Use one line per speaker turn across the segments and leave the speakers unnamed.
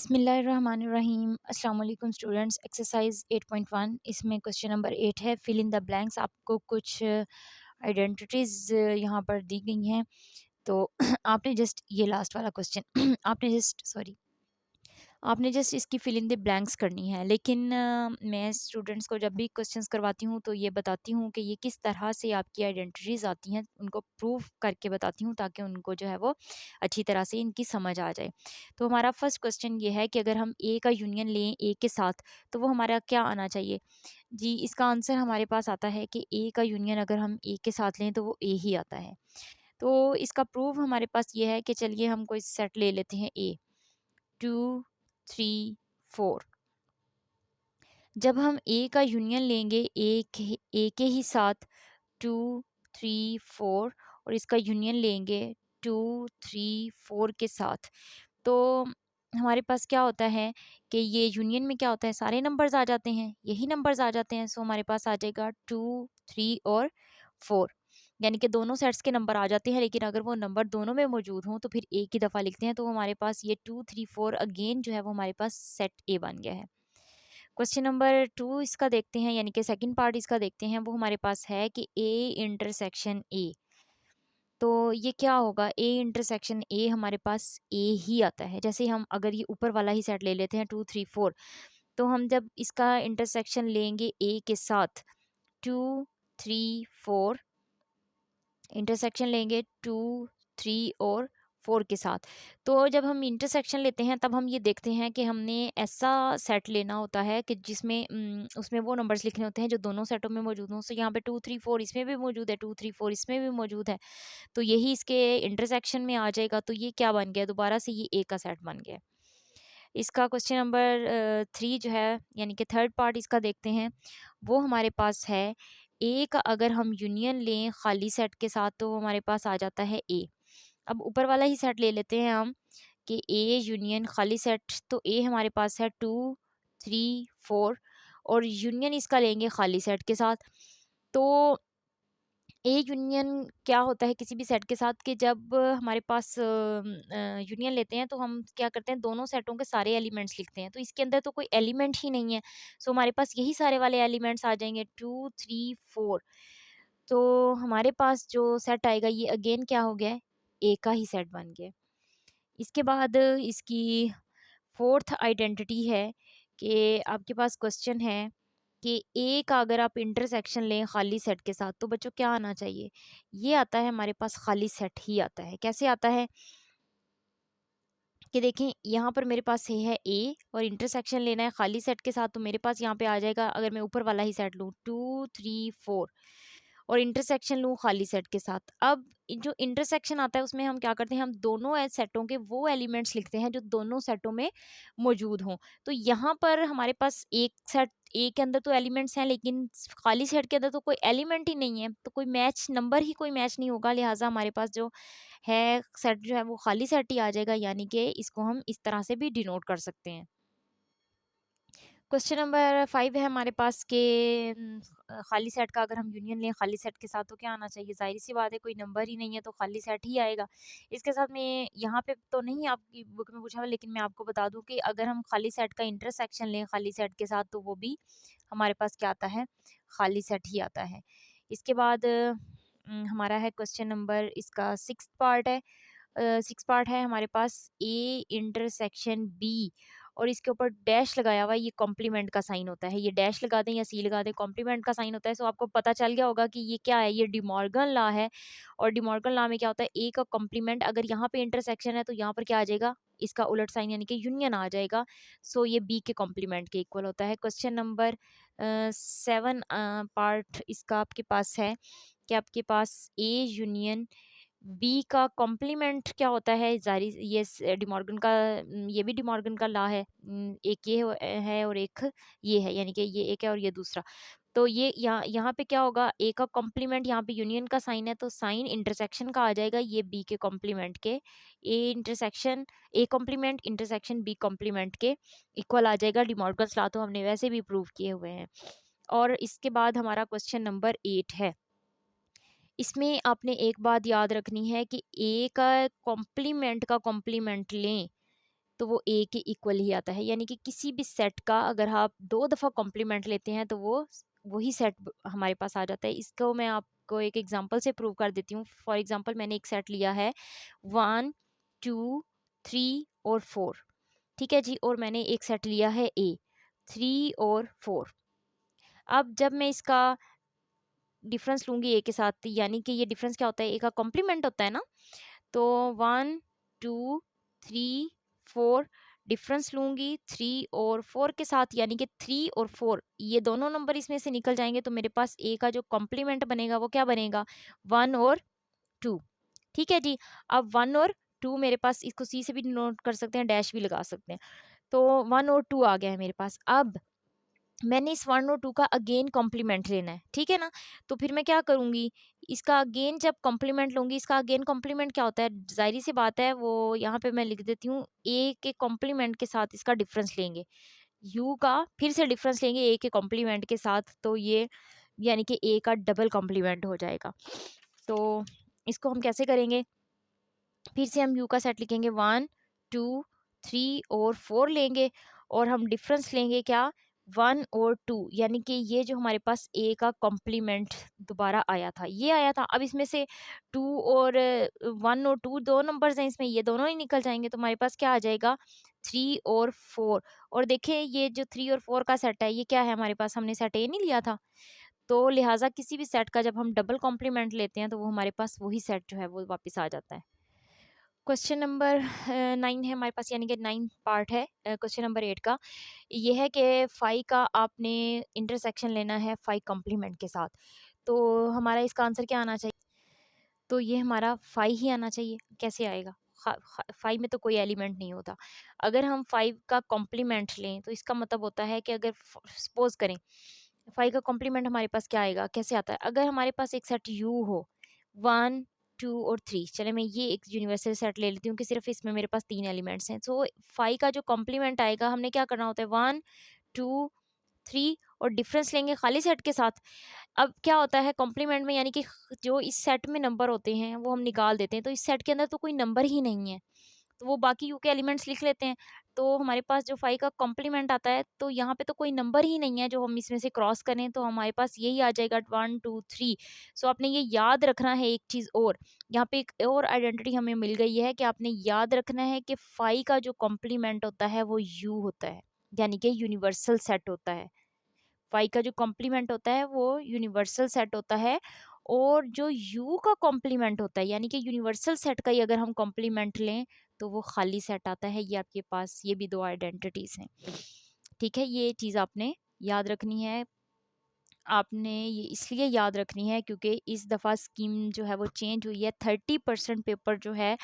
बिस्मिल्लाहिर्रहमानिर्रहीम। अस्सलाम वालेकुम स्टूडेंट्स। एक्सरसाइज 8.1 इसमें क्वेश्चन नंबर 8 है, फिल इन द ब्लैंक्स। आपको कुछ आइडेंटिटीज़ यहाँ पर दी गई हैं। तो आपने जस्ट ये लास्ट वाला क्वेश्चन आपने जस्ट इसकी फिल इन द ब्लैंक्स करनी है। लेकिन मैं स्टूडेंट्स को जब भी क्वेश्चंस करवाती हूँ तो ये बताती हूँ कि ये किस तरह से आपकी आइडेंटिटीज़ आती हैं, उनको प्रूव करके बताती हूँ ताकि उनको जो है वो अच्छी तरह से इनकी समझ आ जाए। तो हमारा फर्स्ट क्वेश्चन ये है कि अगर हम ए का यूनियन लें ए के साथ तो वो हमारा क्या आना चाहिए। जी, इसका आंसर हमारे पास आता है कि ए का यूनियन अगर हम ए के साथ लें तो वो ए ही आता है। तो इसका प्रूफ हमारे पास ये है कि चलिए हम कोई सेट ले लेते हैं ए 2 3 4। जब हम ए का यूनियन लेंगे ए के ही साथ 2 3 4 और इसका यूनियन लेंगे 2 3 4 के साथ, तो हमारे पास क्या होता है कि ये यूनियन में क्या होता है, सारे नंबर्स आ जाते हैं, यही नंबर्स आ जाते हैं। सो हमारे पास आ जाएगा 2 3 और 4, यानी कि दोनों सेट्स के नंबर आ जाते हैं। लेकिन अगर वो नंबर दोनों में मौजूद हों तो फिर एक ही दफ़ा लिखते हैं, तो हमारे पास ये 2 3 4 अगेन जो है वो हमारे पास सेट ए बन गया है। क्वेश्चन नंबर 2 इसका देखते हैं, यानी कि सेकंड पार्ट इसका देखते हैं। वो हमारे पास है कि ए इंटरसेक्शन ए, तो ये क्या होगा, ए इंटरसेक्शन ए हमारे पास ए ही आता है। जैसे हम अगर ये ऊपर वाला ही सेट ले लेते हैं 2 3 4, तो हम जब इसका इंटरसेक्शन लेंगे ए के साथ 2 3 4, इंटरसेक्शन लेंगे 2 3 और 4 के साथ, तो जब हम इंटरसेक्शन लेते हैं तब हम ये देखते हैं कि हमने ऐसा सेट लेना होता है कि जिसमें उसमें वो नंबर्स लिखने होते हैं जो दोनों सेटों में मौजूद हों। सो यहाँ पे 2 3 4 इसमें भी मौजूद है, 2 3 4 इसमें भी मौजूद है, तो यही इसके इंटरसेक्शन में आ जाएगा। तो ये क्या बन गया, दोबारा से ये ए का सेट बन गया। इसका क्वेश्चन नंबर 3 जो है, यानी कि थर्ड पार्ट इसका देखते हैं। वो हमारे पास है ए का अगर हम यूनियन लें खाली सेट के साथ तो वो हमारे पास आ जाता है ए। अब ऊपर वाला ही सेट ले लेते हैं हम कि ए यूनियन खाली सेट, तो ए हमारे पास है 2 3 4 और यूनियन इसका लेंगे खाली सेट के साथ। तो ए यूनियन क्या होता है किसी भी सेट के साथ कि जब हमारे पास यूनियन लेते हैं तो हम क्या करते हैं, दोनों सेटों के सारे एलिमेंट्स लिखते हैं। तो इसके अंदर तो कोई एलिमेंट ही नहीं है, सो हमारे पास यही सारे वाले एलिमेंट्स आ जाएंगे 2 3 4। तो हमारे पास जो सेट आएगा ये अगेन क्या हो गया, ए का ही सेट बन गया। इसके बाद इसकी फोर्थ आइडेंटिटी है कि आपके पास क्वेश्चन है कि ए का अगर आप इंटरसेक्शन लें खाली सेट के साथ तो बच्चों क्या आना चाहिए। ये आता है हमारे पास खाली सेट ही आता है। कैसे आता है कि देखें, यहाँ पर मेरे पास है ए और इंटरसेक्शन लेना है खाली सेट के साथ, तो मेरे पास यहाँ पे आ जाएगा, अगर मैं ऊपर वाला ही सेट लूँ 2 3 4 और इंटरसेक्शन लूँ खाली सेट के साथ। अब जो इंटरसेक्शन आता है उसमें हम क्या करते हैं, हम दोनों सेटों के वो एलिमेंट्स लिखते हैं जो दोनों सेटों में मौजूद हों। तो यहाँ पर हमारे पास एक सेट ए के अंदर तो एलिमेंट्स हैं, लेकिन खाली सेट के अंदर तो कोई एलिमेंट ही नहीं है, तो कोई मैच नंबर ही कोई मैच नहीं होगा। लिहाजा हमारे पास जो है सेट जो है वो खाली सेट ही आ जाएगा, यानी कि इसको हम इस तरह से भी डिनोट कर सकते हैं। क्वेश्चन नंबर 5 है हमारे पास के खाली सेट का अगर हम यूनियन लें खाली सेट के साथ तो क्या आना चाहिए। जाहिर सी बात है, कोई नंबर ही नहीं है तो खाली सेट ही आएगा। इसके साथ में यहाँ पे तो नहीं आपकी बुक में पूछा हुआ, लेकिन मैं आपको बता दूं कि अगर हम खाली सेट का इंटरसेक्शन लें खाली सेट के साथ तो वो भी हमारे पास क्या आता है, खाली सेट ही आता है। इसके बाद हमारा है क्वेश्चन नंबर, इसका सिक्स पार्ट है। सिक्स पार्ट है हमारे पास ए इंटरसेक्शन बी और इसके ऊपर डैश लगाया हुआ है, ये कॉम्प्लीमेंट का साइन होता है। ये डैश लगा दें या सी लगा दें, कॉम्प्लीमेंट का साइन होता है। सो आपको पता चल गया होगा कि ये क्या है, ये डिमॉर्गन लॉ है। और डिमॉर्गन लॉ में क्या होता है, ए का कॉम्प्लीमेंट अगर यहाँ पे इंटरसेक्शन है तो यहाँ पर क्या आ जाएगा, इसका उलट साइन यानी कि यूनियन आ जाएगा। सो ये बी के कॉम्प्लीमेंट के इक्वल होता है। क्वेश्चन नंबर 7 पार्ट इसका आपके पास है कि आपके पास ए यूनियन बी का कॉम्प्लीमेंट क्या होता है। जारी ये डिमॉर्गन का ये भी डिमॉर्गन का लॉ है। एक ये है और एक ये है, यानी कि ये एक है और ये दूसरा। तो ये यहाँ यहाँ पे क्या होगा, ए का कॉम्प्लीमेंट, यहाँ पे यूनियन का साइन है तो साइन इंटरसेक्शन का आ जाएगा, ये बी के कॉम्प्लीमेंट के। A complement intersection B complement के इक्वल आ जाएगा। डिमॉर्गन्स लॉ तो हमने वैसे भी प्रूव किए हुए हैं। और इसके बाद हमारा क्वेश्चन नंबर 8 है। इसमें आपने एक बात याद रखनी है कि ए का कॉम्प्लीमेंट लें तो वो ए के इक्वल ही आता है। यानी कि किसी भी सेट का अगर आप 2 दफ़ा कॉम्प्लीमेंट लेते हैं तो वो वही सेट हमारे पास आ जाता है। इसको मैं आपको एक एग्जांपल से प्रूव कर देती हूँ। फॉर एग्जांपल मैंने एक सेट लिया है 1, 2, 3 और 4, ठीक है जी, और मैंने एक सेट लिया है ए 3 और 4। अब जब मैं इसका डिफरेंस लूँगी ए के साथ, यानी कि ये डिफरेंस क्या होता है, ए का कॉम्प्लीमेंट होता है ना, तो 1, 2, 3, 4 डिफरेंस लूँगी 3 और 4 के साथ, यानी कि 3 और 4 ये दोनों नंबर इसमें से निकल जाएँगे, तो मेरे पास ए का जो कॉम्प्लीमेंट बनेगा वो क्या बनेगा, 1 और 2। ठीक है जी। अब 1 और 2 मेरे पास, इसको सी से भी नोट कर सकते हैं, डैश भी लगा सकते हैं। तो 1 और 2 आ गया है मेरे पास। अब मैंने इस 1 और 2 का अगेन कॉम्प्लीमेंट लेना है, ठीक है ना? तो फिर मैं क्या करूँगी, इसका अगेन जब कॉम्प्लीमेंट लूँगी, इसका अगेन कॉम्प्लीमेंट क्या होता है? ज़ाहिर सी बात है, वो यहाँ पे मैं लिख देती हूँ, ए के कॉम्प्लीमेंट के साथ इसका डिफरेंस लेंगे। यू का फिर से डिफरेंस लेंगे ए के कॉम्प्लीमेंट के साथ, तो ये यानी कि ए का डबल कॉम्प्लीमेंट हो जाएगा। तो इसको हम कैसे करेंगे? फिर से हम यू का सेट लिखेंगे 1, 2, 3 और 4 लेंगे, और हम डिफरेंस लेंगे क्या, 1 और 2, यानी कि ये जो हमारे पास ए का कॉम्प्लीमेंट दोबारा आया था, ये आया था। अब इसमें से 2 और 1 और 2 दो नंबर्स हैं इसमें, ये दोनों ही निकल जाएंगे, तो हमारे पास क्या आ जाएगा, 3 और 4। और देखें ये जो 3 और 4 का सेट है, ये क्या है हमारे पास, हमने सेट ए नहीं लिया था, तो लिहाजा किसी भी सेट का जब हम डबल कॉम्प्लीमेंट लेते हैं तो वो हमारे पास वही सेट जो है वो वापस आ जाता है। क्वेश्चन नंबर 9 है हमारे पास, यानी कि 9 पार्ट है क्वेश्चन नंबर 8 का। ये है कि फाई का आपने इंटरसेक्शन लेना है फाई कॉम्प्लीमेंट के साथ। तो हमारा इसका आंसर क्या आना चाहिए? तो ये हमारा फाई ही आना चाहिए। कैसे आएगा? फाई में तो कोई एलिमेंट नहीं होता। अगर हम फाइव का कॉम्प्लीमेंट लें तो इसका मतलब होता है कि अगर सपोज करें फाइव का कॉम्प्लीमेंट हमारे पास क्या आएगा, कैसे आता है, अगर हमारे पास एक सेट यू हो 1, 2 और 3, चले मैं ये एक यूनिवर्सल सेट ले लेती हूँ कि सिर्फ इसमें मेरे पास 3 एलिमेंट्स हैं, तो फाइव का जो कॉम्प्लीमेंट आएगा हमने क्या करना होता है, 1, 2, 3 और डिफरेंस लेंगे खाली सेट के साथ। अब क्या होता है कॉम्प्लीमेंट में, यानी कि जो इस सेट में नंबर होते हैं वो हम निकाल देते हैं, तो इस सेट के अंदर तो कोई नंबर ही नहीं है, तो वो बाकी यू के एलिमेंट्स लिख लेते हैं। तो हमारे पास जो फाइव का कॉम्प्लीमेंट आता है, तो यहाँ पे तो कोई नंबर ही नहीं है जो हम इसमें से क्रॉस करें, तो हमारे पास यही आ जाएगा 1, 2, 3। सो आपने ये याद रखना है एक चीज़, और यहाँ पे एक और आइडेंटिटी हमें मिल गई है कि आपने याद रखना है कि फाइव का जो कॉम्प्लीमेंट होता है वो यू होता है, यानी कि यूनिवर्सल सेट होता है। फाई का जो कॉम्प्लीमेंट होता है वो यूनिवर्सल सेट होता है, और जो यू का कॉम्प्लीमेंट होता है, यानी कि यूनिवर्सल सेट का ही अगर हम कॉम्प्लीमेंट लें तो वो खाली सेट आता है। ये आपके पास ये भी दो आइडेंटिटीज हैं, ठीक है, ये चीज़ आपने याद रखनी है। आपने ये इसलिए याद रखनी है क्योंकि इस दफ़ा स्कीम जो है वो चेंज हुई है। 30% पेपर जो है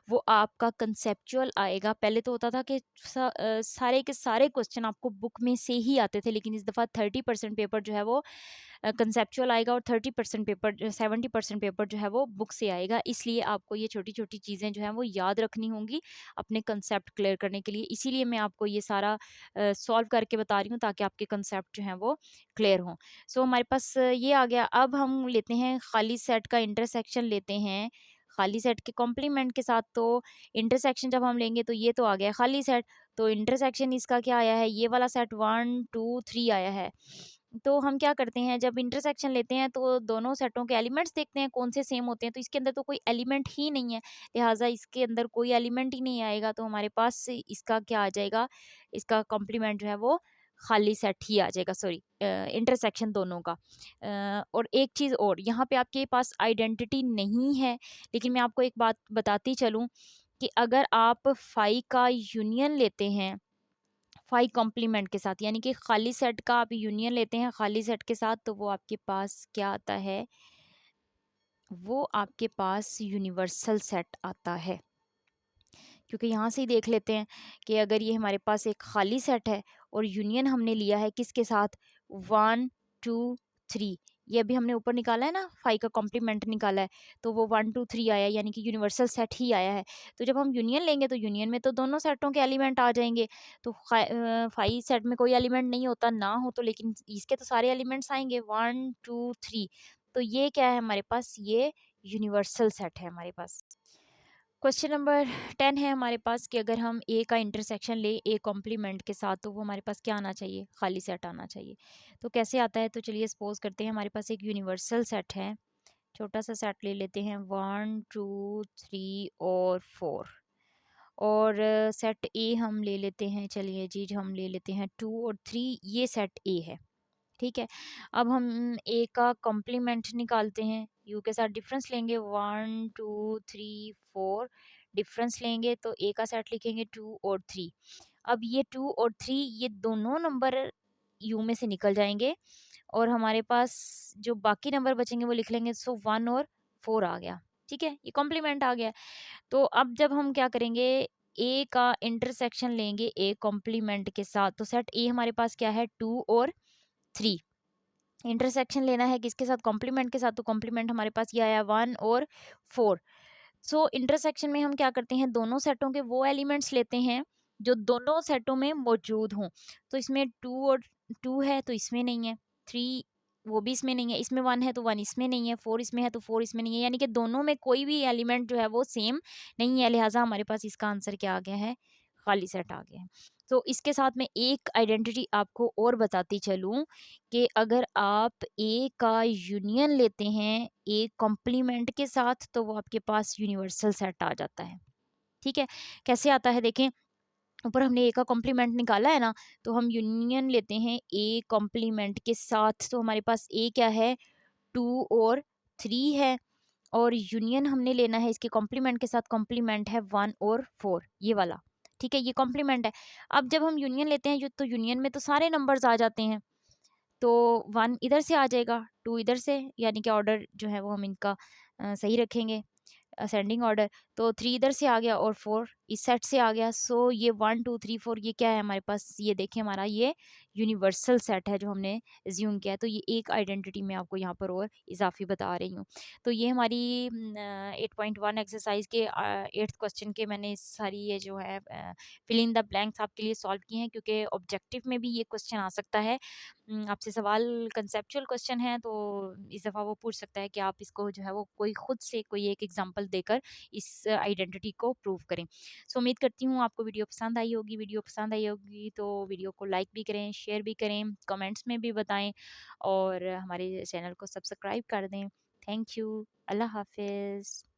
वो आपका कंसेप्चुअल आएगा। पहले तो होता था कि सारे के सारे क्वेश्चन आपको बुक में से ही आते थे, लेकिन इस दफ़ा 30% पेपर जो है वो कंसेप्चुअल आएगा, और 30% पेपर 70% पेपर जो है वो बुक से आएगा। इसलिए आपको ये छोटी छोटी चीज़ें जो हैं वो याद रखनी होंगी अपने कंसेप्ट क्लियर करने के लिए। इसीलिए मैं आपको ये सारा सॉल्व करके बता रही हूँ ताकि आपके कंसेप्ट जो हैं वो क्लियर हों। सो हमारे पास ये आ गया। अब हम लेते हैं खाली सेट का इंटरसेक्शन लेते हैं खाली सेट के कॉम्प्लीमेंट के साथ। तो इंटरसेक्शन जब हम लेंगे तो ये तो आ गया खाली सेट, तो इंटरसेक्शन इसका क्या आया है, ये वाला सेट 1, 2, 3 आया है। तो हम क्या करते हैं जब इंटरसेक्शन लेते हैं तो दोनों सेटों के एलिमेंट्स देखते हैं कौन से सेम होते हैं, तो इसके अंदर तो कोई एलिमेंट ही नहीं है, लिहाजा इसके अंदर कोई एलिमेंट ही नहीं आएगा, तो हमारे पास इसका क्या आ जाएगा, इसका कॉम्प्लीमेंट जो है वो खाली सेट ही आ जाएगा, सॉरी इंटरसेक्शन दोनों का। और एक चीज़ और, यहाँ पे आपके पास आइडेंटिटी नहीं है, लेकिन मैं आपको एक बात बताती चलूँ कि अगर आप फाई का यूनियन लेते हैं फाई कॉम्प्लीमेंट के साथ, यानी कि खाली सेट का आप यूनियन लेते हैं खाली सेट के साथ, तो वो आपके पास क्या आता है, वो आपके पास यूनिवर्सल सेट आता है। क्योंकि यहाँ से ही देख लेते हैं कि अगर ये हमारे पास एक खाली सेट है और यूनियन हमने लिया है किसके साथ, 1, 2, 3, ये अभी हमने ऊपर निकाला है ना, फाइव का कॉम्प्लीमेंट निकाला है, तो वो 1, 2, 3 आया, यानी कि यूनिवर्सल सेट ही आया है। तो जब हम यूनियन लेंगे तो यूनियन में तो दोनों सेटों के एलिमेंट आ जाएंगे। तो फाइव सेट में कोई एलिमेंट नहीं होता ना हो तो, लेकिन इसके तो सारे एलिमेंट्स आएंगे 1, 2, 3। तो ये क्या है हमारे पास, ये यूनिवर्सल सेट है हमारे पास। क्वेश्चन नंबर 10 है हमारे पास कि अगर हम ए का इंटरसेक्शन ले ए कॉम्प्लीमेंट के साथ तो वो हमारे पास क्या आना चाहिए, खाली सेट आना चाहिए। तो कैसे आता है, तो चलिए सपोज करते हैं हमारे पास एक यूनिवर्सल सेट है। छोटा सा सेट ले लेते हैं 1 2 3 और 4। और सेट ए हम ले लेते हैं, चलिए जी हम ले लेते हैं 2 और 3, ये सेट ए है। ठीक है। अब हम ए का कॉम्प्लीमेंट निकालते हैं, यू के साथ डिफरेंस लेंगे 1 2 3 4, डिफरेंस लेंगे तो ए का सेट लिखेंगे 2 और 3। अब ये 2 और 3 ये दोनों नंबर यू में से निकल जाएंगे और हमारे पास जो बाकी नंबर बचेंगे वो लिख लेंगे, सो 1 और 4 आ गया। ठीक है, ये कॉम्प्लीमेंट आ गया। तो अब जब हम क्या करेंगे, ए का इंटरसेक्शन लेंगे ए कॉम्प्लीमेंट के साथ, तो सेट ए हमारे पास क्या है 2 और 3। इंटरसेक्शन लेना है किसके साथ, कॉम्प्लीमेंट के साथ, तो कॉम्प्लीमेंट हमारे पास ये आया 1 और 4। सो इंटरसेक्शन में हम क्या करते हैं, दोनों सेटों के वो एलिमेंट्स लेते हैं जो दोनों सेटों में मौजूद हों। तो इसमें 2 और 2 है तो इसमें नहीं है, 3 वो भी इसमें नहीं है, इसमें 1 है तो 1 इसमें नहीं है, 4 इसमें है तो 4 इसमें नहीं है, यानी कि दोनों में कोई भी एलिमेंट जो है वो सेम नहीं है, लिहाजा हमारे पास इसका आंसर क्या आ गया है, खाली सेट आ गया है। तो इसके साथ में एक आइडेंटिटी आपको और बताती चलूं कि अगर आप ए का यूनियन लेते हैं ए कॉम्प्लीमेंट के साथ तो वो आपके पास यूनिवर्सल सेट आ जाता है। ठीक है, कैसे आता है देखें, ऊपर हमने ए का कॉम्प्लीमेंट निकाला है ना, तो हम यूनियन लेते हैं ए कॉम्प्लीमेंट के साथ, तो हमारे पास ए क्या है 2 और 3 है, और यूनियन हमने लेना है इसके कॉम्प्लीमेंट के साथ, कॉम्प्लीमेंट है 1 और 4 ये वाला। ठीक है, ये कॉम्प्लीमेंट है। अब जब हम यूनियन लेते हैं तो यूनियन में तो सारे नंबर्स आ जाते हैं, तो 1 इधर से आ जाएगा, 2 इधर से, यानी कि ऑर्डर जो है वो हम इनका सही रखेंगे, असेंडिंग ऑर्डर। तो 3 इधर से आ गया और 4 इस सेट से आ गया। सो ये 1 2 3 4 ये क्या है हमारे पास, ये देखिए हमारा ये यूनिवर्सल सेट है जो हमने एज्यूम किया है। तो ये एक आइडेंटिटी मैं आपको यहाँ पर और इजाफी बता रही हूँ। तो ये हमारी 8.1 एक्सरसाइज के 8th क्वेश्चन के मैंने सारी ये जो है फिल इन द ब्लैंक्स आपके लिए सॉल्व किए हैं, क्योंकि ऑब्जेक्टिव में भी ये क्वेश्चन आ सकता है। आपसे सवाल कंसेप्चुअल क्वेश्चन है तो इस दफ़ा वो पूछ सकता है कि आप इसको जो है वो कोई खुद से कोई एक एग्जांपल देकर इस आइडेंटिटी को प्रूव करें। सो उम्मीद करती हूँ आपको वीडियो पसंद आई होगी। वीडियो पसंद आई होगी तो वीडियो को लाइक भी करें, शेयर भी करें, कमेंट्स में भी बताएं और हमारे चैनल को सब्सक्राइब कर दें। Thank you. अल्लाह हाफिज़।